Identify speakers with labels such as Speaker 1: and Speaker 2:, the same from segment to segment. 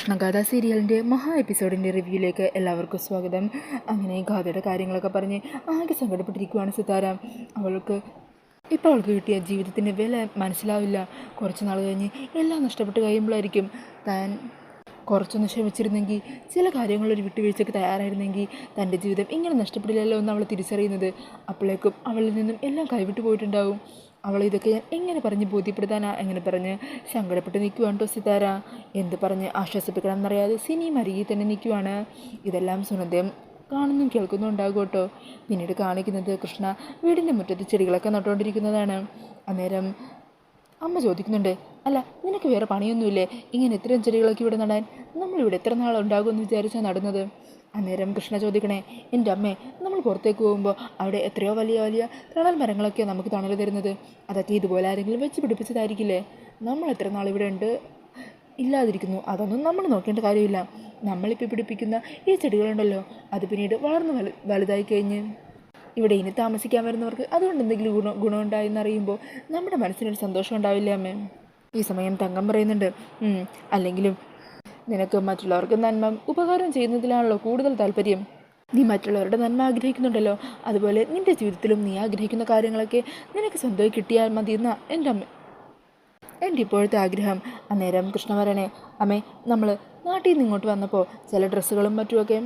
Speaker 1: കൃഷ്ണഗാഥ സീരിയലിൻ്റെ മഹാ എപ്പിസോഡിൻ്റെ റിവ്യൂയിലേക്ക് എല്ലാവർക്കും സ്വാഗതം. അങ്ങനെ ഗാഥയുടെ കാര്യങ്ങളൊക്കെ പറഞ്ഞ് ആകെ സങ്കടപ്പെട്ടിരിക്കുകയാണ് സിതാര. അവൾക്ക് കിട്ടിയ ജീവിതത്തിൻ്റെ വില മനസ്സിലാവില്ല. കുറച്ച് നാൾ കഴിഞ്ഞ് എല്ലാം നഷ്ടപ്പെട്ട് കഴിയുമ്പോഴായിരിക്കും താൻ കുറച്ചൊന്ന് ക്ഷമിച്ചിരുന്നെങ്കിൽ, ചില കാര്യങ്ങളൊരു വിട്ടുവീഴ്ചയ്ക്ക് തയ്യാറായിരുന്നെങ്കിൽ തൻ്റെ ജീവിതം ഇങ്ങനെ നഷ്ടപ്പെടില്ലല്ലോ എന്ന് അവൾ തിരിച്ചറിയുന്നത്. അപ്പോഴേക്കും അവളിൽ നിന്നും എല്ലാം കൈവിട്ടു പോയിട്ടുണ്ടാവും. അവൾ ഇതൊക്കെ ഞാൻ എങ്ങനെ പറഞ്ഞ് ബോധ്യപ്പെടുത്താനാ, എങ്ങനെ പറഞ്ഞ് സങ്കടപ്പെട്ട് നിൽക്കുവാണ് കേട്ടോ സിതാര. എന്ത് പറഞ്ഞ് ആശ്വസിപ്പിക്കണം എന്നറിയാതെ സിനിയും അരികിൽ തന്നെ നിൽക്കുവാണ്. ഇതെല്ലാം സുനന്ദയും കാണുന്നും കേൾക്കുന്നും ഉണ്ടാകും കേട്ടോ. പിന്നീട് കാണിക്കുന്നത് കൃഷ്ണ വീടിൻ്റെ മുറ്റത്ത് ചെടികളൊക്കെ നട്ടുകൊണ്ടിരിക്കുന്നതാണ്. അന്നേരം അമ്മ ചോദിക്കുന്നുണ്ട്, അല്ല നിനക്ക് വേറെ പണിയൊന്നുമില്ലേ, ഇങ്ങനെ ഇത്രയും ചെടികളൊക്കെ ഇവിടെ നടാൻ? നമ്മളിവിടെ എത്ര നാളുണ്ടാകുമെന്ന് വിചാരിച്ചാൽ നടുന്നത്? അന്നേരം കൃഷ്ണ ചോദിക്കണേ, എൻ്റെ അമ്മേ, നമ്മൾ പുറത്തേക്ക് പോകുമ്പോൾ അവിടെ എത്രയോ വലിയ വലിയ തണൽ മരങ്ങളൊക്കെ നമുക്ക് തണൽ തരുന്നത്. അതൊക്കെ ഇതുപോലെ ആരെങ്കിലും വെച്ച് പിടിപ്പിച്ചതായിരിക്കില്ലേ? നമ്മൾ എത്ര നാൾ ഇവിടെ ഉണ്ട് ഇല്ലാതിരിക്കുന്നു, അതൊന്നും നമ്മൾ നോക്കേണ്ട കാര്യമില്ല. നമ്മളിപ്പോൾ പിടിപ്പിക്കുന്ന ഈ ചെടികളുണ്ടല്ലോ, അത് പിന്നീട് വളർന്ന് വലുതായി കഴിഞ്ഞ് ഇവിടെ ഇനി താമസിക്കാൻ വരുന്നവർക്ക് അതുകൊണ്ട് എന്തെങ്കിലും ഗുണമുണ്ടായെന്നറിയുമ്പോൾ നമ്മുടെ മനസ്സിനൊരു സന്തോഷം ഉണ്ടാവില്ലേ അമ്മേ? ഈ സമയം തങ്കം പറയുന്നുണ്ട്, അല്ലെങ്കിലും നിനക്ക് മറ്റുള്ളവർക്ക് നന്മ ഉപകാരം ചെയ്യുന്നതിലാണല്ലോ കൂടുതൽ താല്പര്യം. നീ മറ്റുള്ളവരുടെ നന്മ ആഗ്രഹിക്കുന്നുണ്ടല്ലോ, അതുപോലെ നിൻ്റെ ജീവിതത്തിലും നീ ആഗ്രഹിക്കുന്ന കാര്യങ്ങളൊക്കെ നിനക്ക് സ്വന്തമായി കിട്ടിയാൽ മതി എന്നാ എൻ്റെ ഇപ്പോഴത്തെ ആഗ്രഹം. അന്നേരം കൃഷ്ണ പറയണേ, അമ്മേ, നമ്മൾ നാട്ടിൽ നിന്ന് ഇങ്ങോട്ട് വന്നപ്പോൾ ചില ഡ്രസ്സുകളും മറ്റുമൊക്കെ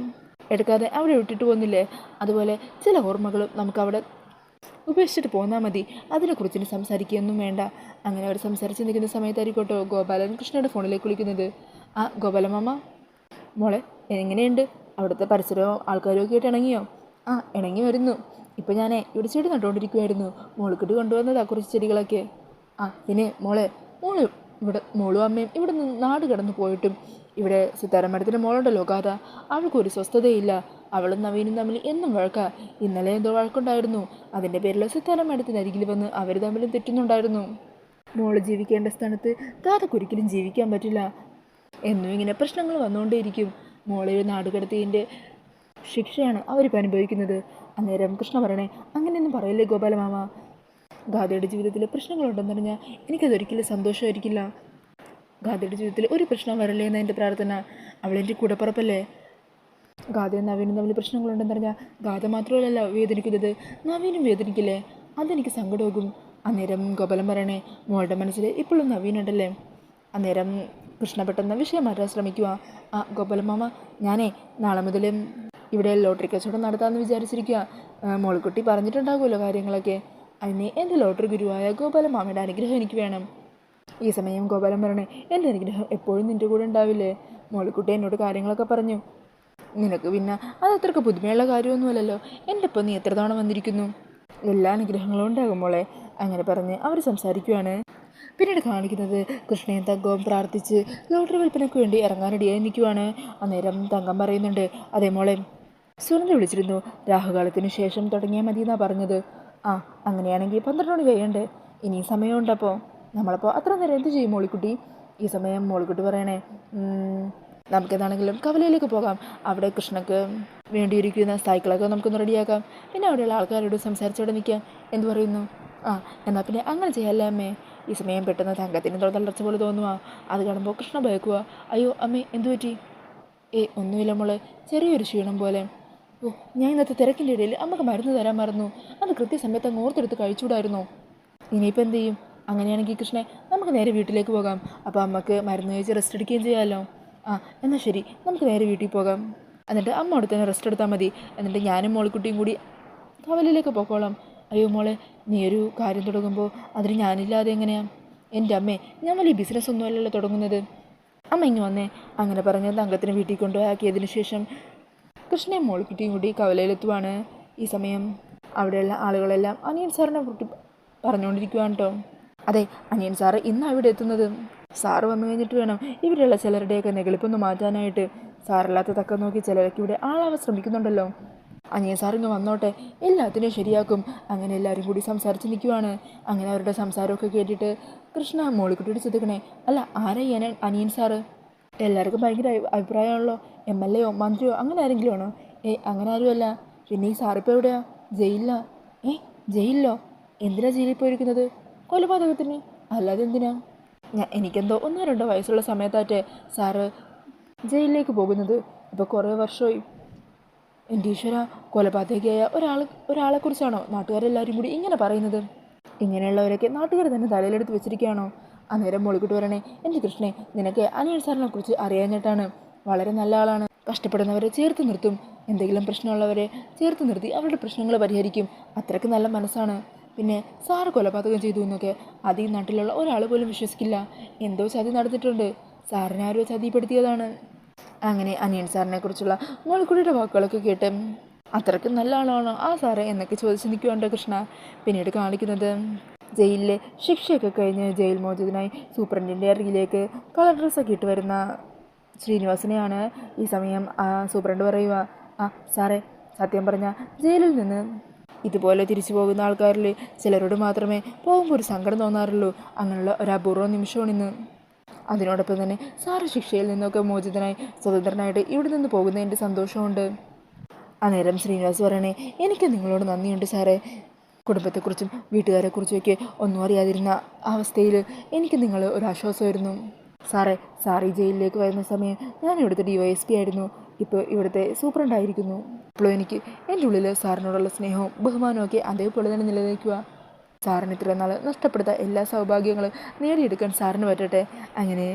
Speaker 1: എടുക്കാതെ അവിടെ ഇട്ടിട്ട് പോകുന്നില്ലേ, അതുപോലെ ചില ഓർമ്മകളും നമുക്കവിടെ ഉപേക്ഷിച്ചിട്ട് പോന്നാൽ മതി. അതിനെക്കുറിച്ചിട്ട് സംസാരിക്കുകയൊന്നും വേണ്ട. അങ്ങനെ അവർ സംസാരിച്ച് നിൽക്കുന്ന സമയത്തായിരിക്കോട്ടോ ഗോപാലൻ കൃഷ്ണയുടെ ഫോണിലേക്ക് വിളിക്കുന്നത്. ആ ഗോപാലമാമ, മോളെ എങ്ങനെയുണ്ട്? അവിടുത്തെ പരിസരവും ആൾക്കാരും ഒക്കെ ആയിട്ട് ഇണങ്ങിയോ? ആ, ഇണങ്ങി വരുന്നു. ഇപ്പം ഞാനേ ഇവിടെ ചെടി നട്ടുകൊണ്ടിരിക്കുമായിരുന്നു. മോൾക്കിട്ട് കൊണ്ടുവന്നതാ കുറച്ച് ചെടികളൊക്കെ. ആ പിന്നെ മോളും അമ്മയും ഇവിടെ നിന്ന് നാട് കടന്നു പോയിട്ടും ഇവിടെ സിത്താര മഠത്തിൻ്റെ മോളുണ്ടല്ലോ ഗാഥ, അവൾക്കൊരു സ്വസ്ഥതയില്ല. അവളും നവീനും തമ്മിൽ എന്നും വഴക്കാ. ഇന്നലെ എന്തോ വഴക്കുണ്ടായിരുന്നു. അതിൻ്റെ പേരിൽ സിത്താര മഠത്തിൻ്റെ അരികിൽ വന്ന് അവർ തമ്മിലും തെറ്റുന്നുണ്ടായിരുന്നു. മോള് ജീവിക്കേണ്ട സ്ഥാനത്ത് ഗാഥക്കൊരിക്കലും ജീവിക്കാൻ പറ്റില്ല. എന്നും ഇങ്ങനെ പ്രശ്നങ്ങൾ വന്നുകൊണ്ടേയിരിക്കും. മോളെ നാട് കടത്തിയതിൻ്റെ ശിക്ഷയാണ് അവരിപ്പോൾ അനുഭവിക്കുന്നത്. അന്നേരം കൃഷ്ണ പറയണേ, അങ്ങനെയൊന്നും പറയല്ലേ ഗോപാലമാമ. ഗാഥയുടെ ജീവിതത്തിൽ പ്രശ്നങ്ങളുണ്ടെന്ന് പറഞ്ഞാൽ എനിക്കതൊരിക്കലും സന്തോഷമായിരിക്കില്ല. ഗാഥയുടെ ജീവിതത്തിൽ ഒരു പ്രശ്നം വരല്ലേ എന്ന എൻ്റെ പ്രാർത്ഥന. അവളെൻ്റെ കൂടപ്പുറപ്പല്ലേ. ഗാഥയും നവീനും തമ്മിൽ പ്രശ്നങ്ങളുണ്ടെന്ന് പറഞ്ഞാൽ ഗാഥ മാത്രമല്ല വേദനിക്കുന്നത്, നവീനും വേദനിക്കില്ലേ? അതെനിക്ക് സങ്കടമാകും. അന്നേരം ഗോപാലൻ പറയണേ, മോളുടെ മനസ്സിൽ ഇപ്പോഴും നവീനുണ്ടല്ലേ? അന്നേരം കൃഷ്ണ പെട്ടെന്ന് വിഷയം മാറ്റാൻ ശ്രമിക്കുക. ആ ഗോപാലൻ മാമ, ഞാനേ നാളെ മുതലും ഇവിടെ ലോട്ടറി കച്ചവടം നടത്താമെന്ന് വിചാരിച്ചിരിക്കുക. മോൾക്കുട്ടി പറഞ്ഞിട്ടുണ്ടാകുമല്ലോ കാര്യങ്ങളൊക്കെ. അതിന് എൻ്റെ ലോട്ടറി ഗുരുവായ ഗോപാലൻ മാമയുടെ അനുഗ്രഹം എനിക്ക് വേണം. ഈ സമയം ഗോപാലൻ പറയണേ, എൻ്റെ അനുഗ്രഹം എപ്പോഴും നിൻ്റെ കൂടെ ഉണ്ടാവില്ലേ? മോളിക്കുട്ടി എന്നോട് കാര്യങ്ങളൊക്കെ പറഞ്ഞു. നിനക്ക് പിന്നെ അതത്രയ്ക്ക് പുതുമയുള്ള കാര്യമൊന്നുമല്ലല്ലോ. എൻ്റെ ഒപ്പം നീ എത്ര തവണ വന്നിരിക്കുന്നു. എല്ലാ അനുഗ്രഹങ്ങളും ഉണ്ടാകും മോളെ. അങ്ങനെ പറഞ്ഞ് അവർ സംസാരിക്കുകയാണ്. പിന്നീട് കാണിക്കുന്നത് കൃഷ്ണയും തങ്കവും പ്രാർത്ഥിച്ച് ലോട്ടറി വിൽപ്പനയ്ക്ക് വേണ്ടി ഇറങ്ങാനടിയായി നിൽക്കുവാണ്. അന്നേരം തങ്കം പറയുന്നുണ്ട്, അതേ മോളെ, സുനന്ദ വിളിച്ചിരുന്നു. രാഹുകാലത്തിന് ശേഷം തുടങ്ങിയാൽ മതി എന്നാണ് പറഞ്ഞത്. ആ, അങ്ങനെയാണെങ്കിൽ 12 മണി കഴിയണ്ടേ? ഇനി സമയമുണ്ടപ്പോൾ നമ്മളപ്പോൾ അത്ര നേരം എന്ത് ചെയ്യും മോളിക്കുട്ടി? ഈ സമയം മോളിക്കുട്ടി പറയണേ, നമുക്കെന്താണെങ്കിലും കവലയിലേക്ക് പോകാം. അവിടെ കൃഷ്ണക്ക് വേണ്ടിയിരിക്കുന്ന സൈക്കിളൊക്കെ നമുക്കൊന്ന് റെഡിയാക്കാം. പിന്നെ അവിടെയുള്ള ആൾക്കാരോട് സംസാരിച്ചവിടെ നിൽക്കാം. എന്ത് പറയുന്നു? ആ, എന്നാൽ പിന്നെ അങ്ങനെ ചെയ്യാമല്ലേ അമ്മേ? ഈ സമയം പെട്ടെന്ന് തങ്കത്തിന് തളർച്ച പോലെ തോന്നുക. അത് കാണുമ്പോൾ കൃഷ്ണ ഭയക്കുക. അയ്യോ അമ്മേ, എന്തു പറ്റി? ഒന്നുമില്ല മോളെ, ചെറിയൊരു ക്ഷീണം പോലെ. ഓ, ഞാൻ ഇന്നത്തെ തിരക്കിൻ്റെ ഇടയിൽ അമ്മക്ക് മരുന്ന് തരാൻ മറന്നു. അത് കൃത്യസമയത്ത് അങ്ങ് ഓർത്തെടുത്ത് കഴിച്ചുകൂടായിരുന്നോ? ഇനിയിപ്പോൾ എന്ത് ചെയ്യും? അങ്ങനെയാണെങ്കിൽ കൃഷ്ണേ, നമുക്ക് നേരെ വീട്ടിലേക്ക് പോകാം. അപ്പോൾ അമ്മക്ക് മരുന്ന് കഴിച്ച് റെസ്റ്റ് എടുക്കുകയും ചെയ്യാമല്ലോ. ആ, എന്നാൽ ശരി, നമുക്ക് നേരെ വീട്ടിൽ പോകാം. എന്നിട്ട് അമ്മ അവിടെ തന്നെ റെസ്റ്റ് എടുത്താൽ മതി. എന്നിട്ട് ഞാനും മോളിക്കുട്ടിയും കൂടി കവലയിലേക്ക് പോയിക്കോളാം. അയ്യോ മോളെ, നീ ഒരു കാര്യം തുടങ്ങുമ്പോൾ അതിന് ഞാനില്ലാതെ എങ്ങനെയാണ്? എൻ്റെ അമ്മേ, ഞാൻ വലിയ ബിസിനസ്സൊന്നും അല്ലല്ലോ തുടങ്ങുന്നത്. അമ്മ ഇങ്ങ് വന്നേ. അങ്ങനെ പറഞ്ഞ് തങ്കത്തിന് വീട്ടിൽ കൊണ്ടുപോയാക്കിയതിന് ശേഷം കൃഷ്ണയും മോളിക്കുട്ടിയും കൂടി കവലയിലെത്തുവാണ്. ഈ സമയം അവിടെയുള്ള ആളുകളെല്ലാം അനിയൻ സാറിനെ കുറിച്ച് പറഞ്ഞുകൊണ്ടിരിക്കുവാണ് കേട്ടോ. അതെ, അനിയൻ സാറ് ഇന്നാണ് ഇവിടെ എത്തുന്നത്. സാറ് വന്നു കഴിഞ്ഞിട്ട് വേണം ഇവിടെയുള്ള ചിലരുടെയൊക്കെ നെകളിപ്പൊന്ന് മാറ്റാനായിട്ട്. സാറില്ലാത്ത തക്കം നോക്കി ചിലരൊക്കെ ഇവിടെ ആളാവാൻ ശ്രമിക്കുന്നുണ്ടല്ലോ. അനിയൻ സാറിങ്ങ് വന്നോട്ടെ, എല്ലാത്തിനും ശരിയാക്കും. അങ്ങനെ എല്ലാവരും കൂടി സംസാരിച്ച് നിൽക്കുവാണ്. അങ്ങനെ അവരുടെ സംസാരമൊക്കെ കേട്ടിട്ട് കൃഷ്ണ മോളിക്കുട്ടിയോട് ചിന്തിക്കണേ, അല്ല ആരാ അനിയൻ സാറ്? എല്ലാവർക്കും ഭയങ്കര അഭിപ്രായമാണല്ലോ. MLA യോ മന്ത്രിയോ അങ്ങനെ ആരെങ്കിലും ആണോ? അങ്ങനെ ആരുമല്ല. പിന്നെ ഈ സാറിപ്പോൾ എവിടെയാ? ജയിലിലാ? ജയിലിലോ? എന്തിനാ ജയിലിൽ പോയിരിക്കുന്നത്? കൊലപാതകത്തിന്. അല്ലാതെ എന്തിനാ? എനിക്കെന്തോ 1-2 വയസ്സുള്ള സമയത്താറ്റേ സാറ് ജയിലിലേക്ക് പോകുന്നത്. ഇപ്പോൾ കുറേ വർഷമായി. എൻ്റെ ഈശ്വര, കൊലപാതകയായ ഒരാളെക്കുറിച്ചാണോ നാട്ടുകാരെല്ലാവരും കൂടി ഇങ്ങനെ പറയുന്നത്? ഇങ്ങനെയുള്ളവരൊക്കെ നാട്ടുകാർ തന്നെ തലയിലെടുത്ത് വെച്ചിരിക്കുകയാണോ? അന്നേരം മോളിക്കുട്ടി പറയണേ, എൻ്റെ കൃഷ്ണേ, നിനക്ക് അനിയൻ സാറിനെ കുറിച്ച് അറിയാഞ്ഞിട്ടാണ്. വളരെ നല്ല ആളാണ്. കഷ്ടപ്പെടുന്നവരെ ചേർത്ത് നിർത്തും. എന്തെങ്കിലും പ്രശ്നമുള്ളവരെ ചേർത്ത് നിർത്തി അവരുടെ പ്രശ്നങ്ങൾ പരിഹരിക്കും. അത്രയ്ക്ക് നല്ല മനസ്സാണ്. പിന്നെ സാറ് കൊലപാതകം ചെയ്തു എന്നൊക്കെ അത് ഈ നാട്ടിലുള്ള ഒരാൾ പോലും വിശ്വസിക്കില്ല. എന്തോ ചതി നടന്നിട്ടുണ്ട്. സാറിനെ ആരോ ചതിപ്പെടുത്തിയതാണ്. അങ്ങനെ അനിയൻ സാറിനെ കുറിച്ചുള്ള മോളിക്കുട്ടിയുടെ വാക്കുകളൊക്കെ കേട്ട് അത്രയ്ക്ക് നല്ല ആളാണോ ആ സാറ് എന്നൊക്കെ ചോദിച്ച് നിൽക്കുവാണ്ട് കൃഷ്ണ. പിന്നീട് കാണിക്കുന്നത് ജയിലിലെ ശിക്ഷയൊക്കെ കഴിഞ്ഞ് ജയിൽ മോചിതനായി സൂപ്രണ്ടിൻ്റെ അരികിലേക്ക് കളർ ഡ്രസ്സൊക്കെ ഇട്ട് വരുന്ന ശ്രീനിവാസനെയാണ്. ഈ സമയം സൂപ്രണ്ട് പറയുക, സാറേ, സത്യം പറഞ്ഞാൽ ജയിലിൽ നിന്ന് ഇതുപോലെ തിരിച്ചു പോകുന്ന ആൾക്കാരിൽ ചിലരോട് മാത്രമേ പോകുമ്പോൾ ഒരു സങ്കടം തോന്നാറുള്ളൂ. അങ്ങനെയുള്ള ഒരു അപൂർവ നിമിഷമാണിന്ന്. അതിനോടൊപ്പം തന്നെ സാറ് ശിക്ഷയിൽ നിന്നൊക്കെ മോചിതനായി സ്വതന്ത്രനായിട്ട് ഇവിടെ നിന്ന് പോകുന്നതിൻ്റെ സന്തോഷമുണ്ട്. അന്നേരം ശ്രീനിവാസ് പറയണേ, എനിക്ക് നിങ്ങളോട് നന്ദിയുണ്ട് സാറേ. കുടുംബത്തെക്കുറിച്ചും വീട്ടുകാരെക്കുറിച്ചുമൊക്കെ ഒന്നും അറിയാതിരുന്ന അവസ്ഥയിൽ എനിക്ക് നിങ്ങൾ ഒരു ആശ്വാസമായിരുന്നു സാറേ. സാർ ഈ ജയിലിലേക്ക് വരുന്ന സമയം ഞാൻ ഇവിടുത്തെ DYSP ആയിരുന്നു. ഇപ്പോൾ ഇവിടുത്തെ സൂപ്രണ്ടായിരിക്കുന്നു. ഇപ്പോഴും എനിക്ക് എൻ്റെ ഉള്ളിൽ സാറിനോടുള്ള സ്നേഹവും ബഹുമാനവും ഒക്കെ അതേപോലെ തന്നെ നിലനിൽക്കുക. സാറിന് ഇത്ര നാൾ നഷ്ടപ്പെടുത്ത എല്ലാ സൗഭാഗ്യങ്ങളും നേടിയെടുക്കാൻ സാറിന് പറ്റട്ടെ. അങ്ങനെ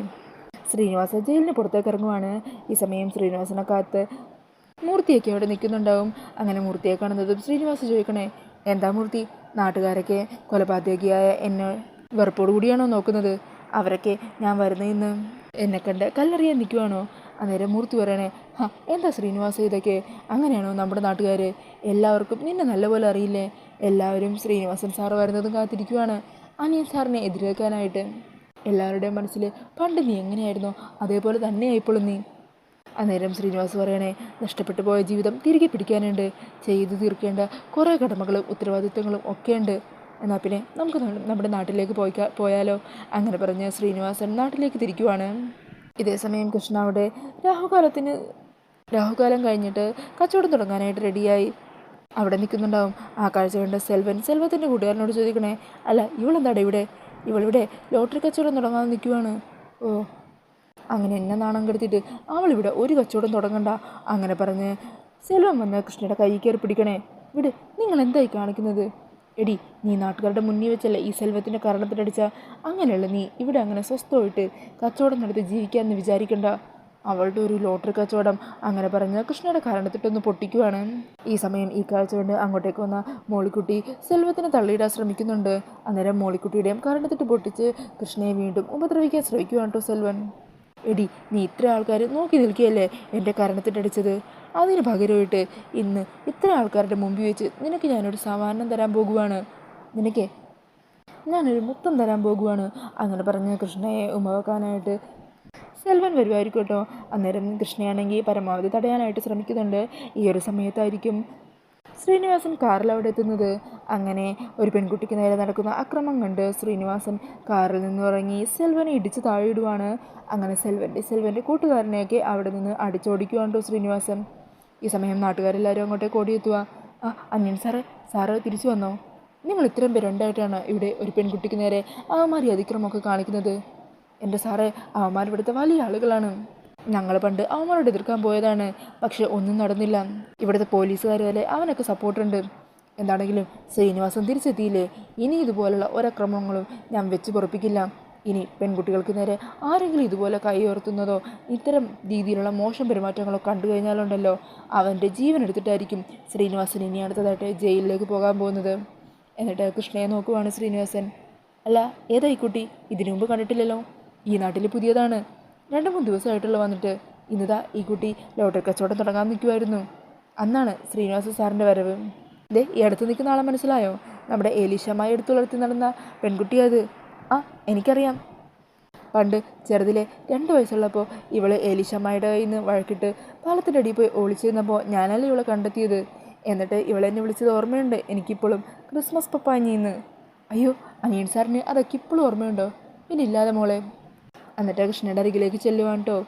Speaker 1: ശ്രീനിവാസ ജയിലിന് പുറത്തേക്ക് ഇറങ്ങുവാണ്. ഈ സമയം ശ്രീനിവാസനെ കാത്ത് മൂർത്തിയൊക്കെ അവിടെ നിൽക്കുന്നുണ്ടാവും. അങ്ങനെ മൂർത്തിയെ കാണുന്നതും ശ്രീനിവാസ ചോദിക്കണേ, എന്താ മൂർത്തി, നാട്ടുകാരൊക്കെ കൊലപാതകിയായ എന്നെ വെറുപ്പോടു കൂടിയാണോ നോക്കുന്നത്? അവരൊക്കെ ഞാൻ വരുന്നതെന്ന് എന്നെ കണ്ട് കല്ലെറിയാൻ നിൽക്കുവാണോ? അന്നേരം മൂർത്തി പറയണേ, എന്താ ശ്രീനിവാസ ഇതൊക്കെ? അങ്ങനെയാണോ നമ്മുടെ നാട്ടുകാർ? എല്ലാവർക്കും നിന്നെ നല്ലപോലെ അറിയില്ലേ? എല്ലാവരും ശ്രീനിവാസൻ സാറ് വരുന്നതും കാത്തിരിക്കുവാണ് അനിയൻ സാറിനെ എതിരേൽക്കാനായിട്ട്. എല്ലാവരുടെയും മനസ്സിൽ പണ്ട് നീ എങ്ങനെയായിരുന്നോ അതേപോലെ തന്നെയായിപ്പോഴും നീ. അന്നേരം ശ്രീനിവാസ് പറയണേ, നഷ്ടപ്പെട്ടു പോയ ജീവിതം തിരികെ പിടിക്കാനുണ്ട്. ചെയ്തു തീർക്കേണ്ട കുറേ കടമകളും ഉത്തരവാദിത്വങ്ങളും ഒക്കെയുണ്ട്. എന്നാൽ പിന്നെ നമുക്ക് നമ്മുടെ നാട്ടിലേക്ക് പോയാലോ? അങ്ങനെ പറഞ്ഞ് ശ്രീനിവാസൻ നാട്ടിലേക്ക് തിരിക്കുവാണ്. ഇതേസമയം കൃഷ്ണ അവിടെ രാഹുകാലം കഴിഞ്ഞിട്ട് കച്ചവടം തുടങ്ങാനായിട്ട് റെഡിയായി അവിടെ നിൽക്കുന്നുണ്ടാവും. ആ കാഴ്ച കണ്ട സെൽവത്തിൻ്റെ കൂട്ടുകാരനോട് ചോദിക്കണേ, അല്ല, ഇവളെന്താടെ ഇവിടെ? ഇവളിവിടെ ലോട്ടറി കച്ചവടം തുടങ്ങാൻ നിൽക്കുവാണ്. ഓ, അങ്ങനെ എന്നെ നാണം കെടുത്തിട്ട് അവളിവിടെ ഒരു കച്ചവടം തുടങ്ങണ്ട. അങ്ങനെ പറഞ്ഞ് സെൽവൻ വന്ന് കൃഷ്ണയുടെ കൈ കയറി പിടിക്കണേ. ഇവിടെ നിങ്ങൾ എന്തായി കാണിക്കുന്നത്? എടി, നീ നാട്ടുകാരുടെ മുന്നിൽ വെച്ചല്ലേ ഈ സെൽവത്തിൻ്റെ കാരണത്തിലടിച്ച. അങ്ങനെയുള്ള നീ ഇവിടെ അങ്ങനെ സ്വസ്ഥമായിട്ട് കച്ചവടം നടത്തി ജീവിക്കാമെന്ന് വിചാരിക്കണ്ട. അവളുടെ ഒരു ലോട്ടറി കച്ചവടം. അങ്ങനെ പറഞ്ഞ് കൃഷ്ണയുടെ കാരണത്തിട്ടൊന്ന് പൊട്ടിക്കുവാണ്. ഈ സമയം ഈ കാഴ്ച കൊണ്ട് അങ്ങോട്ടേക്ക് വന്ന മോളിക്കുട്ടി സെൽവത്തിനെ തള്ളിയിടാൻ ശ്രമിക്കുന്നുണ്ട്. അന്നേരം മോളിക്കുട്ടിയുടെയും കാരണത്തിട്ട് പൊട്ടിച്ച് കൃഷ്ണയെ വീണ്ടും ഉപദ്രവിക്കാൻ ശ്രമിക്കുവാണ് കേട്ടോ സെൽവൻ. എടി, നീ ഇത്ര ആൾക്കാർ നോക്കി നിൽക്കുകയല്ലേ എൻ്റെ കാരണത്തിട്ടടിച്ചത്? അതിന് പകരമായിട്ട് ഇന്ന് ഇത്ര ആൾക്കാരുടെ മുമ്പിൽ വെച്ച് നിനക്ക് ഞാനൊരു സമ്മാനം തരാൻ പോകുവാണ്. നിനക്ക് ഞാനൊരു മുത്തം തരാൻ പോകുവാണ്. അങ്ങനെ പറഞ്ഞ് കൃഷ്ണയെ ഉമ്മവെക്കാനായിട്ട് സെൽവൻ വരുമായിരിക്കും കേട്ടോ. അന്നേരം കൃഷ്ണയാണെങ്കിൽ പരമാവധി തടയാനായിട്ട് ശ്രമിക്കുന്നുണ്ട്. ഈ ഒരു സമയത്തായിരിക്കും ശ്രീനിവാസൻ കാറിൽ അവിടെ എത്തുന്നത്. അങ്ങനെ ഒരു പെൺകുട്ടിക്ക് നേരെ നടക്കുന്ന അക്രമം കണ്ട് ശ്രീനിവാസൻ കാറിൽ നിന്ന് ഇറങ്ങി സെൽവനെ ഇടിച്ച് താഴെയിടുവാണ്. അങ്ങനെ സെൽവൻ്റെ കൂട്ടുകാരനെയൊക്കെ അവിടെ നിന്ന് അടിച്ചോടിക്കുവാണ്ടോ ശ്രീനിവാസൻ. ഈ സമയം നാട്ടുകാരെല്ലാവരും അങ്ങോട്ടേക്ക് ഓടിയെത്തുക. അന്യൻ സാറ് തിരിച്ചു വന്നോ? നിങ്ങൾ ഇത്രയും പേരുണ്ടായിട്ടാണ് ഇവിടെ ഒരു പെൺകുട്ടിക്ക് നേരെ അവന്മാരി അതിക്രമമൊക്കെ കാണിക്കുന്നത്? എൻ്റെ സാറേ, അവന്മാർ ഇവിടുത്തെ വലിയ ആളുകളാണ്. ഞങ്ങൾ പണ്ട് അവന്മാരോട് എതിർക്കാൻ പോയതാണ്, പക്ഷെ ഒന്നും നടന്നില്ല. ഇവിടുത്തെ പോലീസുകാർ വരെ അവനൊക്കെ സപ്പോർട്ടുണ്ട്. എന്താണെങ്കിലും ശ്രീനിവാസൻ തിരിച്ചെത്തിയില്ലേ? ഇനി ഇതുപോലുള്ള ഒരക്രമങ്ങളും ഞാൻ വെച്ച് പൊറപ്പിക്കില്ല. ഇനി പെൺകുട്ടികൾക്ക് നേരെ ആരെങ്കിലും ഇതുപോലെ കൈ ഉയർത്തുന്നതോ ഇത്തരം രീതിയിലുള്ള മോശം പെരുമാറ്റങ്ങളോ കണ്ടു കഴിഞ്ഞാലുണ്ടല്ലോ, അവൻ്റെ ജീവൻ എടുത്തിട്ടായിരിക്കും ശ്രീനിവാസൻ ഇനി അടുത്തതായിട്ട് ജയിലിലേക്ക് പോകാൻ പോകുന്നത്. എന്നിട്ട് കൃഷ്ണയെ നോക്കുവാണ് ശ്രീനിവാസൻ. അല്ല, ഏതാ ഈ കുട്ടി? ഇതിനു മുമ്പ് കണ്ടിട്ടില്ലല്ലോ. ഈ നാട്ടിൽ പുതിയതാണ്. 2-3 ദിവസമായിട്ടുള്ള വന്നിട്ട്. ഇന്നിതാ ഈ കുട്ടി ലോട്ടറി കച്ചവടം തുടങ്ങാൻ നിൽക്കുമായിരുന്നു. അന്നാണ് ശ്രീനിവാസ സാറിൻ്റെ വരവ്. ഈ അടുത്ത് നിൽക്കുന്ന ആളെ മനസ്സിലായോ? നമ്മുടെ ഏലീഷമായി എടുത്തു വളർത്തി നടന്ന പെൺകുട്ടിയത്. എനിക്കറിയാം. പണ്ട് ചെറുതിലെ 2 വയസ്സുള്ളപ്പോൾ ഇവള് ഏലീഷമ്മയുടെ കയ്യിൽ നിന്ന് വഴക്കിട്ട് പാലത്തിൻ്റെ അടിയിൽ പോയി ഒളിച്ചിരുന്നപ്പോൾ ഞാനല്ലേ ഇവളെ കണ്ടെത്തിയത്. എന്നിട്ട് ഇവളെന്നെ വിളിച്ചത് ഓർമ്മയുണ്ട് എനിക്കിപ്പോഴും, ക്രിസ്മസ് പപ്പാഞ്ഞിന്ന്. അയ്യോ, അനിയൻ സാറിന് അതൊക്കെ ഇപ്പോഴും ഓർമ്മയുണ്ടോ? ഇനിയില്ലാതെ മോളെ. എന്നിട്ട് കൃഷ്ണയുടെ അരികിലേക്ക് ചെല്ലുവാൻ കേട്ടോ.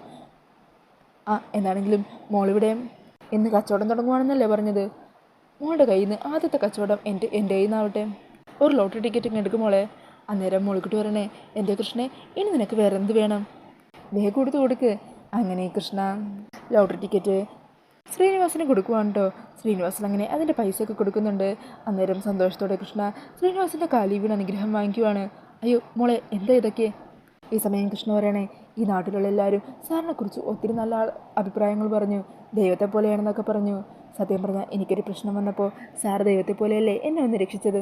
Speaker 1: എന്താണെങ്കിലും മോളിവിടെ എന്ന് കച്ചവടം തുടങ്ങുവാണെന്നല്ലേ പറഞ്ഞത്? മോളുടെ കയ്യിൽ നിന്ന് ആദ്യത്തെ കച്ചവടം എൻ്റെ കയ്യിൽ നിന്നാവട്ടെ. ഒരു ലോട്ടറി ടിക്കറ്റ് ഇങ്ങ് എടുക്കും മോളെ. അന്നേരം മോളിക്കിട്ട് പറയണേ, എൻ്റെ കൃഷ്ണേ, ഇനി നിനക്ക് വേറെ എന്ത് വേണം? വേഗം കൊടുത്ത് കൊടുക്ക്. അങ്ങനെ കൃഷ്ണ ലോട്ടറി ടിക്കറ്റ് ശ്രീനിവാസന് കൊടുക്കുവാണ് കേട്ടോ. ശ്രീനിവാസൻ അങ്ങനെ അതിൻ്റെ പൈസയൊക്കെ കൊടുക്കുന്നുണ്ട്. അന്നേരം സന്തോഷത്തോടെ കൃഷ്ണ ശ്രീനിവാസൻ്റെ കാലിൽ വീണ് അനുഗ്രഹം വാങ്ങിക്കുവാണ്. അയ്യോ മോളെ എന്താ ഇതൊക്കെ? ഈ സമയം കൃഷ്ണ പറയണേ, ഈ നാട്ടിലുള്ള എല്ലാവരും സാറിനെക്കുറിച്ച് ഒത്തിരി നല്ല അഭിപ്രായങ്ങൾ പറഞ്ഞു, ദൈവത്തെ പോലെയാണെന്നൊക്കെ പറഞ്ഞു. സത്യം പറഞ്ഞാൽ എനിക്കൊരു പ്രശ്നം വന്നപ്പോൾ സാർ ദൈവത്തെ പോലെയല്ലേ എന്നെ ഒന്ന് രക്ഷിച്ചത്.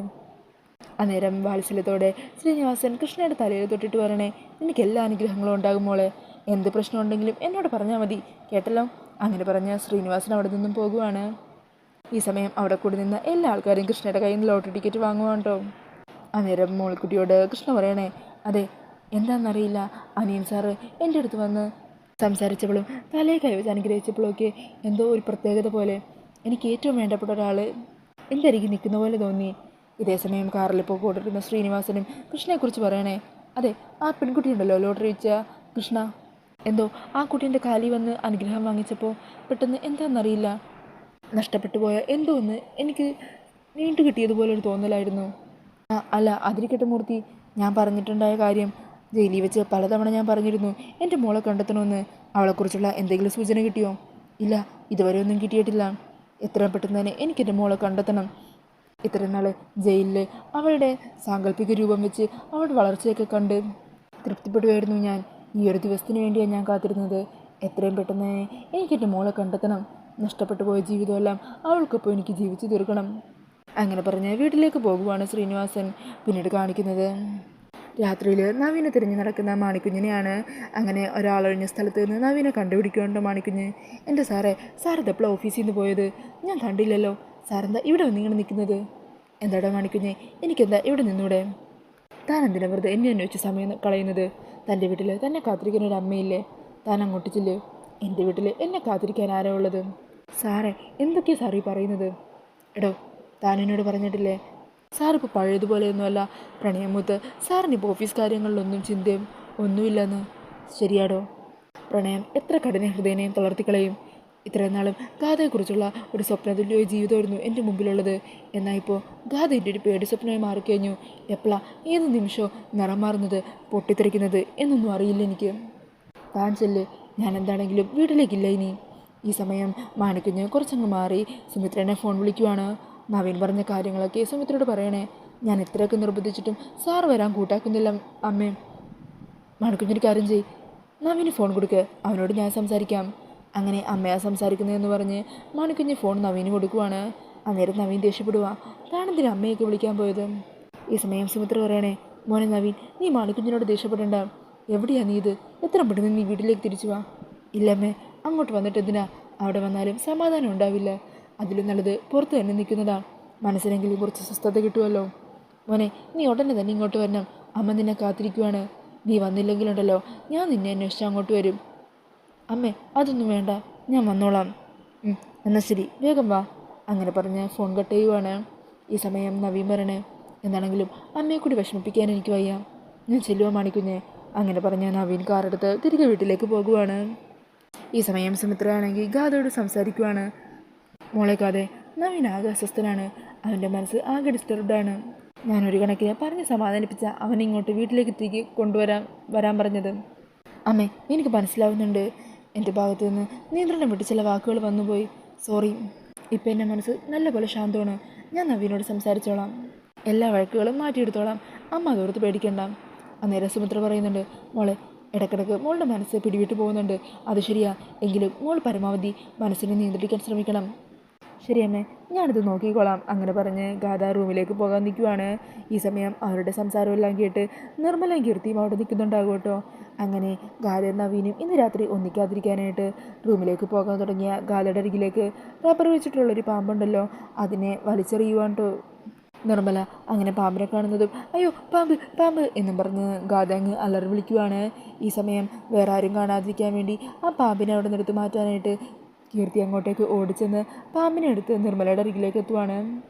Speaker 1: അന്നേരം വാത്സല്യത്തോടെ ശ്രീനിവാസൻ കൃഷ്ണയുടെ തലയിൽ തൊട്ടിട്ട് പറയണേ, എനിക്ക് എല്ലാ അനുഗ്രഹങ്ങളും ഉണ്ടാകും മോളെ, എന്ത് പ്രശ്നം ഉണ്ടെങ്കിലും എന്നോട് പറഞ്ഞാൽ മതി, കേട്ടല്ലോ. അങ്ങനെ പറഞ്ഞ ശ്രീനിവാസൻ അവിടെ നിന്നും പോകുവാണ്. ഈ സമയം അവിടെ കൂടി നിന്ന് എല്ലാ ആൾക്കാരും കൃഷ്ണയുടെ കയ്യിൽ നിന്ന് ലോട്ടറി ടിക്കറ്റ് വാങ്ങുവാണ് കേട്ടോ. അന്നേരം മോൾക്കുട്ടിയോട് കൃഷ്ണ പറയണേ, അതെ എന്താണെന്നറിയില്ല, അനിയൻ സാറ് എൻ്റെ അടുത്ത് വന്ന് സംസാരിച്ചപ്പോഴും തലയെ കൈവച്ച് അനുഗ്രഹിച്ചപ്പോഴൊക്കെ എന്തോ ഒരു പ്രത്യേകത പോലെ എനിക്ക് ഏറ്റവും വേണ്ടപ്പെട്ട ഒരാൾ എൻ്റെ അരികിൽ നിൽക്കുന്ന പോലെ തോന്നി. ഇതേസമയം കാറിൽ പോയിക്കൊണ്ടിരുന്ന ശ്രീനിവാസനും കൃഷ്ണയെക്കുറിച്ച് പറയണേ, അതെ ആ പെൺകുട്ടിയുണ്ടല്ലോ ലോട്ടറി വെച്ച കൃഷ്ണ, എന്തോ ആ കുട്ടീൻ്റെ കാലി വന്ന് അനുഗ്രഹം വാങ്ങിച്ചപ്പോൾ പെട്ടെന്ന് എന്താണെന്നറിയില്ല നഷ്ടപ്പെട്ടു പോയ എന്തോ ഒന്ന് എനിക്ക് വീണ്ടു കിട്ടിയതുപോലൊരു തോന്നലായിരുന്നു. അല്ല അതിരിക്കട്ടെ മൂർത്തി, ഞാൻ പറഞ്ഞിട്ടുണ്ടായ കാര്യം ജയിലിൽ വെച്ച് പലതവണ ഞാൻ പറഞ്ഞിരുന്നു എൻ്റെ മോളെ കണ്ടെത്തണമെന്ന്. അവളെക്കുറിച്ചുള്ള എന്തെങ്കിലും സൂചന കിട്ടിയോ? ഇല്ല, ഇതുവരെ ഒന്നും കിട്ടിയിട്ടില്ല. എത്രയും പെട്ടെന്ന് തന്നെ എനിക്കെൻ്റെ മോളെ കണ്ടെത്തണം. ഇത്രയും നാൾ ജയിലിൽ അവളുടെ സാങ്കല്പിക രൂപം വെച്ച് അവളുടെ വളർച്ചയൊക്കെ കണ്ട് തൃപ്തിപ്പെടുമായിരുന്നു ഞാൻ. ഈ ഒരു ദിവസത്തിന് വേണ്ടിയാണ് ഞാൻ കാത്തിരുന്നത്. എത്രയും പെട്ടെന്ന് എനിക്കെൻ്റെ മോളെ കണ്ടെത്തണം. നഷ്ടപ്പെട്ടു പോയ ജീവിതമെല്ലാം അവൾക്കൊപ്പം എനിക്ക് ജീവിച്ചു തീർക്കണം. അങ്ങനെ പറഞ്ഞ് വീട്ടിലേക്ക് പോകുവാണ് ശ്രീനിവാസൻ. പിന്നീട് കാണിക്കുന്നത് രാത്രിയിൽ നവീനെ തിരിഞ്ഞ് നടക്കുന്ന മാണിക്കുഞ്ഞിനെയാണ്. അങ്ങനെ ഒരാളൊഴിഞ്ഞ സ്ഥലത്ത് നിന്ന് നവീനെ കണ്ടുപിടിക്കുന്നുണ്ടോ മാണിക്കുഞ്ഞ്. എൻ്റെ സാറേ, സാർ ഇതെപ്പോഴാണ് ഓഫീസിൽ നിന്ന് പോയത്? ഞാൻ കണ്ടില്ലല്ലോ. സാറെന്താ ഇവിടെ വന്നിങ്ങനെ നിൽക്കുന്നത്? എന്താടാ മാണിക്കുഞ്ഞെ, എനിക്കെന്താ ഇവിടെ നിന്നൂടെ? താൻ എന്തിനാ വെറുതെ എന്നെ അന്വേഷിച്ച് സമയം കളയുന്നത്? തൻ്റെ വീട്ടിൽ തന്നെ കാത്തിരിക്കുന്ന ഒരു അമ്മയില്ലേ, താൻ അങ്ങോട്ട് ചെല്ല്. എൻ്റെ വീട്ടിൽ എന്നെ കാത്തിരിക്കാൻ ആരാ ഉള്ളത്? സാറേ എന്തൊക്കെയാണ് സാർ ഈ പറയുന്നത്? എടോ താൻ എന്നോട് പറഞ്ഞിട്ടില്ലേ സാറിപ്പോൾ പഴയതുപോലെയൊന്നുമല്ല, പ്രണയമൂത്ത് സാറിനിപ്പോൾ ഓഫീസ് കാര്യങ്ങളിലൊന്നും ചിന്തയും ഒന്നുമില്ലെന്ന്. ശരിയാടോ, പ്രണയം എത്ര കഠിന ഹൃദയനെയും തളർത്തിക്കളയും. ഇത്രയും നാളും ഗാഥയെക്കുറിച്ചുള്ള ഒരു സ്വപ്നതുല്യ ജീവിതമായിരുന്നു എൻ്റെ മുമ്പിലുള്ളത്. എന്നാൽ ഇപ്പോൾ ഗാഥ എൻ്റെ ഒരു പേടി സ്വപ്നമായി മാറിക്കഴിഞ്ഞു. എപ്പോഴാ ഏത് നിമിഷവും നിറം മാറുന്നത്, പൊട്ടിത്തെറിക്കുന്നത് എന്നൊന്നും അറിയില്ല എനിക്ക്. താൻ ചെല്ല്, ഞാൻ എന്താണെങ്കിലും വീട്ടിലേക്കില്ല ഇനി. ഈ സമയം മാണിക്കുഞ്ഞ് കുറച്ചങ്ങ് മാറി സുമിത്രനെ ഫോൺ വിളിക്കുവാണ്. നവീൻ പറഞ്ഞ കാര്യങ്ങളൊക്കെ സുമിത്രയോട് പറയണേ, ഞാൻ എത്രയൊക്കെ നിർബന്ധിച്ചിട്ടും സാർ വരാൻ കൂട്ടാക്കുന്നില്ല അമ്മേ. മാണിക്കുഞ്ഞൊരു കാര്യം ചെയ്, നവീന് ഫോൺ കൊടുക്കുക, അവനോട് ഞാൻ സംസാരിക്കാം. അങ്ങനെ അമ്മയാ സംസാരിക്കുന്നതെന്ന് പറഞ്ഞ് മാണിക്കുഞ്ഞ് ഫോൺ നവീന് കൊടുക്കുവാണ്. അന്നേരം നവീൻ ദേഷ്യപ്പെടുക, താനെന്തിനാ അമ്മയൊക്കെ വിളിക്കാൻ പോയത്? ഈ സമയം സുമിത്ര പറയണേ, മോനെ നവീൻ, നീ മാണിക്കുഞ്ഞിനോട് ദേഷ്യപ്പെടേണ്ട. എവിടെയാ നീ ഇത്? എത്ര പെട്ടെന്ന് നീ വീട്ടിലേക്ക് തിരിച്ചു വാ. ഇല്ലമ്മേ, അങ്ങോട്ട് വന്നിട്ട് എന്തിനാ? അവിടെ വന്നാലും സമാധാനം ഉണ്ടാവില്ല. അതിലും നല്ലത് പുറത്ത് തന്നെ നിൽക്കുന്നതാ. മനസ്സിനെങ്കിലും കുറച്ച് സ്വസ്ഥത കിട്ടുമല്ലോ. മോനെ, നീ ഉടനെ തന്നെ ഇങ്ങോട്ട് വരണം. അമ്മ നിന്നെ കാത്തിരിക്കുവാണ്. നീ വന്നില്ലെങ്കിലുണ്ടല്ലോ ഞാൻ നിന്നെ അന്വേഷിച്ച് അങ്ങോട്ട് വരും. അമ്മേ അതൊന്നും വേണ്ട, ഞാൻ വന്നോളാം. എന്നാൽ ശരി, വേഗം വാ. അങ്ങനെ പറഞ്ഞ് ഫോൺ കട്ട് ചെയ്യുവാണ്. ഈ സമയം നവീൻ പറയണേ, എന്താണെങ്കിലും അമ്മയെ കൂടി വിഷമിപ്പിക്കാൻ എനിക്ക് വയ്യ, ഞാൻ ചെല്ലുവാ മാണിക്കുഞ്ഞെ. അങ്ങനെ പറഞ്ഞ് നവീൻ കാറെടുത്ത് തിരികെ വീട്ടിലേക്ക് പോകുവാണ്. ഈ സമയം സുമിത്രയാണെങ്കിൽ ഗാഥയോട് സംസാരിക്കുവാണ്. മോളെ ഗാഥെ, നവീൻ ആകെ അസ്വസ്ഥനാണ്. അവൻ്റെ മനസ്സ് ആകെ ഡിസ്റ്റർബ്ഡാണ്. ഞാനൊരു കണക്കിന് പറഞ്ഞ് സമാധാനിപ്പിച്ച അവനിങ്ങോട്ട് വീട്ടിലേക്ക് തിരികെ വരാൻ പറഞ്ഞത്. അമ്മേ, എനിക്ക് മനസ്സിലാവുന്നുണ്ട്. എൻ്റെ ഭാഗത്തു നിന്ന് നിയന്ത്രണം വിട്ട് ചില വാക്കുകൾ വന്നുപോയി. സോറി. ഇപ്പം എൻ്റെ മനസ്സ് നല്ലപോലെ ശാന്തമാണ്. ഞാൻ നവീനോട് സംസാരിച്ചോളാം. എല്ലാ വഴക്കുകളും മാറ്റിയെടുത്തോളാം. അമ്മ അതോർത്ത് പേടിക്കണ്ട. അന്നേരം സുമിത്ര പറയുന്നുണ്ട്, മോളെ ഇടയ്ക്കിടയ്ക്ക് മോളുടെ മനസ്സ് പിടിവിട്ട് പോകുന്നുണ്ട്. അത് ശരിയാ, എങ്കിലും മോൾ പരമാവധി മനസ്സിനെ നിയന്ത്രിക്കാൻ ശ്രമിക്കണം. ശരിയമ്മേ, ഞാനിത് നോക്കിക്കോളാം. അങ്ങനെ പറഞ്ഞ് ഗാഥ റൂമിലേക്ക് പോകാൻ നിൽക്കുവാണ്. ഈ സമയം അവരുടെ സംസാരമെല്ലാം കേട്ട് നിർമ്മലയും കീർത്തിയും അവിടെ നിൽക്കുന്നുണ്ടാകും കേട്ടോ. അങ്ങനെ ഗാഥയും നവീനും ഇന്ന് രാത്രി ഒന്നിക്കാതിരിക്കാനായിട്ട് റൂമിലേക്ക് പോകാൻ തുടങ്ങിയ ഗാഥയുടെ അരികിലേക്ക് റബ്ബർ വെച്ചിട്ടുള്ളൊരു പാമ്പുണ്ടല്ലോ, അതിനെ വലിച്ചെറിയുവാൻ കേട്ടോ നിർമ്മല. അങ്ങനെ പാമ്പിനെ കാണുന്നതും അയ്യോ പാമ്പ് പാമ്പ് എന്നും പറഞ്ഞ് ഗാഥ അങ്ങ് അലറി വിളിക്കുവാണ്. ഈ സമയം വേറെ ആരും കാണാതിരിക്കാൻ വേണ്ടി ആ പാമ്പിനെ അവിടെ നിന്ന് എടുത്ത് മാറ്റാനായിട്ട് കീർത്തി അങ്ങോട്ടേക്ക് ഓടിച്ചെന്ന് പാമ്പിനെ എടുത്ത് നിർമ്മലയുടെ അരികിലേക്ക് എത്തുവാണ്.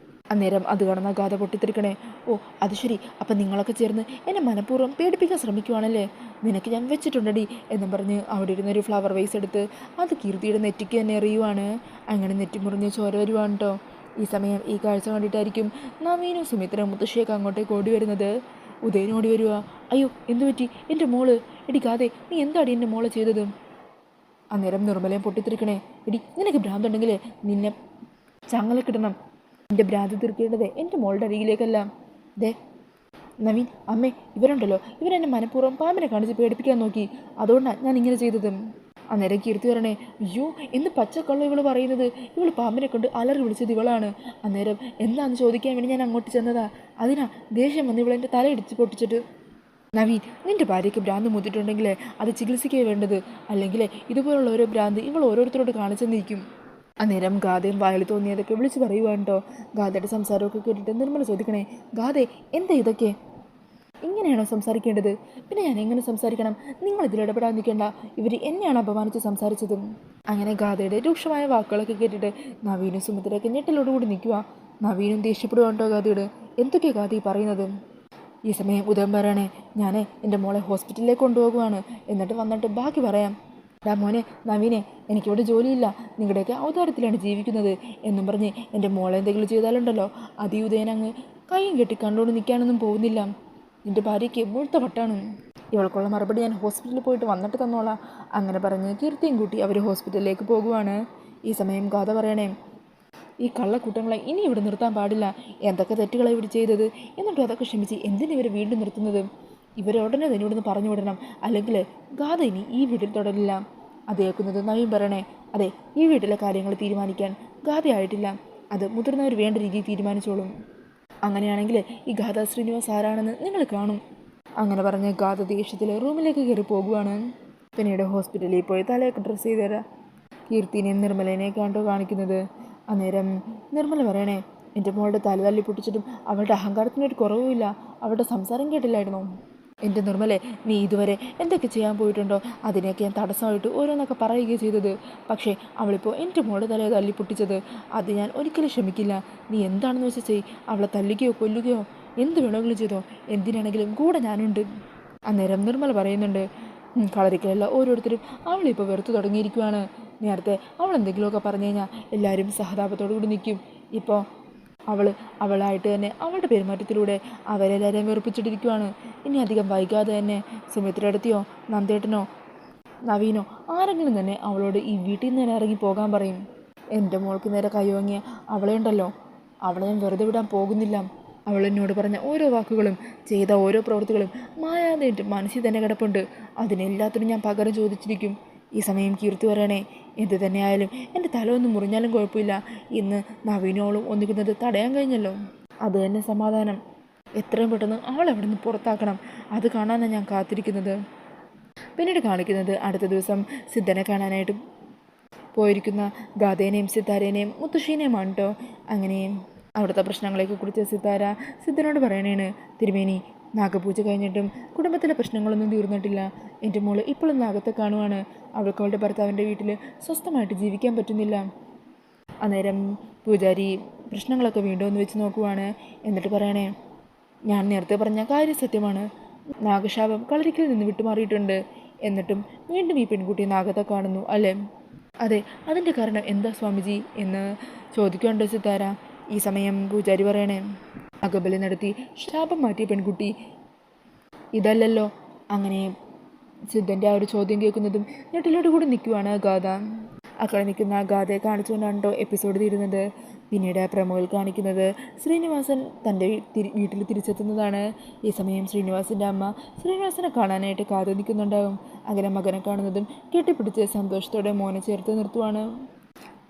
Speaker 1: അന്നേരം അത് കാണുന്ന ഗാഥ പൊട്ടിത്തെറിക്കണേ, ഓ അത് ശരി, അപ്പം നിങ്ങളൊക്കെ ചേർന്ന് എന്നെ മനഃപൂർവ്വം പേടിപ്പിക്കാൻ ശ്രമിക്കുവാണല്ലേ? നിനക്ക് ഞാൻ വെച്ചിട്ടുണ്ടടി എന്നും പറഞ്ഞ് അവിടെ ഇരുന്നൊരു ഫ്ലവർ വൈസ് എടുത്ത് അത് കീർത്തിയുടെ നെറ്റിക്ക് തന്നെ എറിയുവാണ്. അങ്ങനെ നെറ്റി മുറിഞ്ഞ് ചോര വരുവാണ് കേട്ടോ. ഈ സമയം ഈ കാഴ്ച കണ്ടിട്ടായിരിക്കും നവീനും സുമിത്രയും മുത്തശ്ശിയൊക്കെ അങ്ങോട്ടേക്ക് ഓടി വരുന്നത്. ഉദയൻ ഓടി വരുക, അയ്യോ എന്തു പറ്റി എൻ്റെ മോള്? എടി ഗാഥേ, നീ എന്താടി എൻ്റെ മോളെ ചെയ്തത്? അന്നേരം നിർമ്മലയും പൊട്ടിത്തെറിക്കണേ, എടി നിനക്ക് ഭ്രാന്തുണ്ടെങ്കിൽ നിന്നെ ചങ്ങലക്കിടണം. എൻ്റെ ഭ്രാന്ത് തീർക്കേണ്ടത് എൻ്റെ മോളുടെ അരികിലേക്കല്ല. ദേ നവീൻ, അമ്മേ, ഇവരുണ്ടല്ലോ, ഇവരെന്നെ മനഃപൂർവ്വം പാമ്പിനെ കാണിച്ച് പേടിപ്പിക്കാൻ നോക്കി. അതുകൊണ്ടാണ് ഞാൻ ഇങ്ങനെ ചെയ്തത്. അന്നേരം കീർത്തി പറയണേ, അയ്യോ എന്ത് പച്ചക്കള്ള ഇവള് പറയുന്നത്, ഇവള് പാമ്പിനെ കൊണ്ട് അലറി വിളിച്ചത് ഇവളാണ്. അന്നേരം എന്താണെന്ന് ചോദിക്കാൻ വേണ്ടി ഞാൻ അങ്ങോട്ട് ചെന്നതാ. അതിനാ ദേഷ്യം വന്ന് ഇവളെൻ്റെ തലയിടിച്ച് പൊട്ടിച്ചിട്ട്. നവീൻ, നിൻ്റെ ഭാര്യയ്ക്ക് ഭ്രാന്ത് മൂത്തിട്ടുണ്ടെങ്കിൽ അത് ചികിത്സിക്കേ വേണ്ടത്, അല്ലെങ്കിൽ ഇതുപോലുള്ള ഓരോ ഭ്രാന്ത് ഇവൾ ഓരോരുത്തരോട് കാണിച്ചെന്നിരിക്കും. അന്നേരം ഗാഥയും വായിൽ തോന്നിയതൊക്കെ വിളിച്ച് പറയുവാണ് കേട്ടോ. ഗാഥയുടെ സംസാരമൊക്കെ കേട്ടിട്ട് നിർമ്മല ചോദിക്കണേ, ഗാഥേ എന്താ ഇതൊക്കെ, ഇങ്ങനെയാണോ സംസാരിക്കേണ്ടത്? പിന്നെ ഞാൻ എങ്ങനെ സംസാരിക്കണം? നിങ്ങൾ ഇതിൽ ഇടപെടാൻ നിൽക്കേണ്ട, ഇവർ എന്നെയാണ് അപമാനിച്ച് സംസാരിച്ചതും. അങ്ങനെ ഗാഥയുടെ രൂക്ഷമായ വാക്കുകളൊക്കെ കേട്ടിട്ട് നവീനും സുമിത്രയൊക്കെ ഞെട്ടലോടുകൂടി നിൽക്കുക. നവീനും ദേഷ്യപ്പെടുവാണ്ടോ ഗാഥയോട്, എന്തൊക്കെയാണ് ഗാഥ ഈ പറയുന്നത്? ഈ സമയം ഉദയം പറയണേ, ഞാൻ എൻ്റെ മോളെ ഹോസ്പിറ്റലിലേക്ക് കൊണ്ടുപോകുവാണ്, എന്നിട്ട് വന്നിട്ട് ബാക്കി പറയാം. മോനെ നവീനെ, എനിക്കിവിടെ ജോലിയില്ല, നിങ്ങളുടെയൊക്കെ ഔദാര്യത്തിലാണ് ജീവിക്കുന്നത് എന്നും പറഞ്ഞ് എൻ്റെ മോളെ എന്തെങ്കിലും ചെയ്താലുണ്ടല്ലോ, അതി ഉദയൻ അങ്ങ് കൈയും കെട്ടി കണ്ടുകൊണ്ട് നിൽക്കാനൊന്നും പോകുന്നില്ല. നിൻ്റെ ഭാര്യയ്ക്ക് മുഴുത്ത വട്ടാണ്. ഇവൾക്കുള്ള മറുപടി ഞാൻ ഹോസ്പിറ്റലിൽ പോയിട്ട് വന്നിട്ട് തന്നോളാം. അങ്ങനെ പറഞ്ഞ് കീർത്തിയും കൂട്ടി അവർ ഹോസ്പിറ്റലിലേക്ക് പോകുവാണ്. ഈ സമയം ഗാഥ പറയണേ, ഈ കള്ളക്കൂട്ടങ്ങളെ ഇനി ഇവിടെ നിർത്താൻ പാടില്ല. എന്തൊക്കെ തെറ്റുകളാണ് ഇവർ ചെയ്തത്, എന്നിട്ടും അതൊക്കെ ക്ഷമിച്ച് എന്തിനിവർ വീണ്ടും നിർത്തുന്നത്? ഇവരെ ഉടനെ തന്നെ ഇവിടുന്ന് പറഞ്ഞു വിടണം, അല്ലെങ്കിൽ ഗാഥ ഇനി ഈ വീട്ടിൽ തുടരില്ല. അത് കേൾക്കുന്നത് നവീൻ പറയണേ, അതെ, ഈ വീട്ടിലെ കാര്യങ്ങൾ തീരുമാനിക്കാൻ ഗാഥയായിട്ടില്ല, അത് മുതിർന്നവർ വേണ്ട രീതിയിൽ തീരുമാനിച്ചോളും. അങ്ങനെയാണെങ്കിൽ ഈ ഗാഥ ശ്രീനിവാസ് ആരാണെന്ന് നിങ്ങൾ കാണും. അങ്ങനെ പറഞ്ഞ് ഗാഥ ദേഷ്യത്തിൽ റൂമിലേക്ക് കയറി പോകുവാണ്. പിന്നീട് ഹോസ്പിറ്റലിൽ പോയി തലയൊക്കെ ഡ്രസ്സ് ചെയ്ത് തരാം കീർത്തിനെയും നിർമ്മലേനെ കണ്ടോ കാണിക്കുന്നത്. അന്നേരം നിർമ്മല പറയണേ, എൻ്റെ മോളുടെ തല തല്ലി പൊട്ടിച്ചിട്ടും അവളുടെ അഹങ്കാരത്തിനൊരു കുറവുമില്ല, അവളുടെ സംസാരം കേട്ടില്ലായിരുന്നോ? എൻ്റെ നിർമ്മലെ, നീ ഇതുവരെ എന്തൊക്കെ ചെയ്യാൻ പോയിട്ടുണ്ടോ അതിനെയൊക്കെ ഞാൻ തടസ്സമായിട്ട് ഓരോന്നൊക്കെ പറയുകയും ചെയ്തത്. പക്ഷേ അവളിപ്പോൾ എൻ്റെ മോളുടെ തലയെ തല്ലി പൊട്ടിച്ചത്, അത് ഞാൻ ഒരിക്കലും ക്ഷമിക്കില്ല. നീ എന്താണെന്ന് വെച്ചാൽ ചെയ്, അവളെ തല്ലുകയോ കൊല്ലുകയോ എന്ത് വേണമെങ്കിലും ചെയ്തോ, എന്തിനാണെങ്കിലും കൂടെ ഞാനുണ്ട്. അന്നേരം നിർമ്മല പറയുന്നുണ്ട്, കളരിക്കലല്ല ഓരോരുത്തരും അവളിപ്പോൾ വെറുത്ത് തുടങ്ങിയിരിക്കുകയാണ്. നേരത്തെ അവൾ എന്തെങ്കിലുമൊക്കെ പറഞ്ഞു കഴിഞ്ഞാൽ എല്ലാവരും സഹതാപത്തോടു കൂടി നിൽക്കും. ഇപ്പോൾ അവളായിട്ട് തന്നെ അവളുടെ പെരുമാറ്റത്തിലൂടെ അവരെല്ലാവരെയും വെറുപ്പിച്ചിട്ടിരിക്കുകയാണ്. ഇനി അധികം വൈകാതെ തന്നെ സുമിത്രയെടുത്തിയോ നന്ദേട്ടനോ നവീനോ ആരെങ്കിലും തന്നെ അവളോട് ഈ വീട്ടിൽ നിന്ന് തന്നെ ഇറങ്ങി പോകാൻ പറയും. എൻ്റെ മോൾക്ക് നേരെ കൈവാങ്ങിയ അവളെ ഉണ്ടല്ലോ, അവളെ ഞാൻ വെറുതെ വിടാൻ പോകുന്നില്ല. അവൾ എന്നോട് പറഞ്ഞ ഓരോ വാക്കുകളും ചെയ്ത ഓരോ പ്രവൃത്തികളും മായാതെ എൻ്റെ മനസ്സിൽ തന്നെ കിടപ്പുണ്ട്. അതിനെല്ലാത്തിനും ഞാൻ പകരം ചോദിച്ചിരിക്കും. ഈ സമയം കീർത്തി പറയണേ, എന്ത് തന്നെയായാലും എൻ്റെ തല ഒന്ന് മുറിഞ്ഞാലും കുഴപ്പമില്ല, ഇന്ന് നവീനോളും ഒന്നിക്കുന്നത് തടയാൻ കഴിഞ്ഞല്ലോ, അത് തന്നെ സമാധാനം. എത്രയും പെട്ടെന്ന് അവൾ അവിടെ നിന്ന് പുറത്താക്കണം, അത് കാണാനാണ് ഞാൻ കാത്തിരിക്കുന്നത്. പിന്നീട് കാണിക്കുന്നത് അടുത്ത ദിവസം സിദ്ധനെ കാണാനായിട്ട് പോയിരിക്കുന്ന ഗാഥേനെയും സിത്താരേനെയും മുത്തശ്ശീനെയുമാണ് കേട്ടോ. അങ്ങനെയും അവിടുത്തെ പ്രശ്നങ്ങളെയൊക്കെ കുറിച്ച് സിദ്ധനോട് പറയണേണ്, തിരുമേനി, നാഗപൂജ കഴിഞ്ഞിട്ടും കുടുംബത്തിലെ പ്രശ്നങ്ങളൊന്നും തീർന്നിട്ടില്ല. എൻ്റെ മോള് ഇപ്പോഴും നാഗത്തെ കാണുവാണ്. അവൾക്ക് അവളുടെ ഭർത്താവിൻ്റെ വീട്ടിൽ സ്വസ്ഥമായിട്ട് ജീവിക്കാൻ പറ്റുന്നില്ല. അന്നേരം പൂജാരി പ്രശ്നങ്ങളൊക്കെ വീണ്ടും ഒന്ന് വെച്ച് നോക്കുവാണ്. എന്നിട്ട് പറയണേ, ഞാൻ നേരത്തെ പറഞ്ഞ കാര്യം സത്യമാണ്. നാഗശാപം കളരിക്കൽ നിന്ന് വിട്ടുമാറിയിട്ടുണ്ട്. എന്നിട്ടും വീണ്ടും ഈ പെൺകുട്ടി നാഗത്തെ കാണുന്നു അല്ലേ? അതെ, അതിൻ്റെ കാരണം എന്താ സ്വാമിജി എന്ന് ചോദിക്കുന്നുണ്ട് സിത്താര. ഈ സമയം പൂജാരി പറയണേ, അകബലി നടത്തി ശാപം മാറ്റിയ പെൺകുട്ടി ഇതല്ലല്ലോ. അങ്ങനെ സിദ്ധൻ്റെ ആ ഒരു ചോദ്യം കേൾക്കുന്നതും ഞെട്ടിലോട് കൂടി നിൽക്കുവാണ് ഗാഥ. അక్కడ നിൽക്കുന്ന ഗാഥയെ കാണിച്ചുകൊണ്ടാണ് കേട്ടോ എപ്പിസോഡ് തീരുന്നത്. പിന്നീട് പ്രമോയിൽ കാണിക്കുന്നത് ശ്രീനിവാസൻ തൻ്റെ വീട്ടിൽ തിരിച്ചെത്തുന്നതാണ്. ഈ സമയം ശ്രീനിവാസൻ്റെ അമ്മ ശ്രീനിവാസനെ കാണാനായിട്ട് കാത്തു നിൽക്കുന്നുണ്ടാകും. അങ്ങനെ മകനെ കാണുന്നതും കെട്ടിപ്പിടിച്ച് സന്തോഷത്തോടെ മോനെ ചേർത്ത് നിർത്തുവാണ്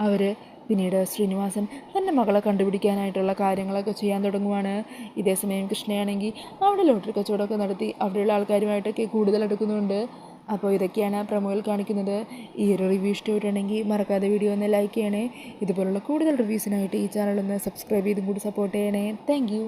Speaker 1: അവർ. പിന്നീട് ശ്രീനിവാസൻ തൻ്റെ മകളെ കണ്ടുപിടിക്കാനായിട്ടുള്ള കാര്യങ്ങളൊക്കെ ചെയ്യാൻ തുടങ്ങുവാണ്. ഇതേസമയം കൃഷ്ണയാണെങ്കിൽ അവിടെ ലോട്ടറി കച്ചവടമൊക്കെ നടത്തി അവിടെയുള്ള ആൾക്കാരുമായിട്ടൊക്കെ കൂടുതൽ എടുക്കുന്നുണ്ട്. അപ്പോൾ ഇതൊക്കെയാണ് പ്രമോയിൽ കാണിക്കുന്നത്. ഈ ഒരു റിവ്യൂ ഇഷ്ടമായിട്ടുണ്ടെങ്കിൽ മറക്കാതെ വീഡിയോ ഒന്ന് ലൈക്ക് ചെയ്യണേ. ഇതുപോലുള്ള കൂടുതൽ റിവ്യൂസിനായിട്ട് ഈ ചാനൽ ഒന്ന് സബ്സ്ക്രൈബ് ചെയ്തും കൂടി സപ്പോർട്ട് ചെയ്യണേ. താങ്ക്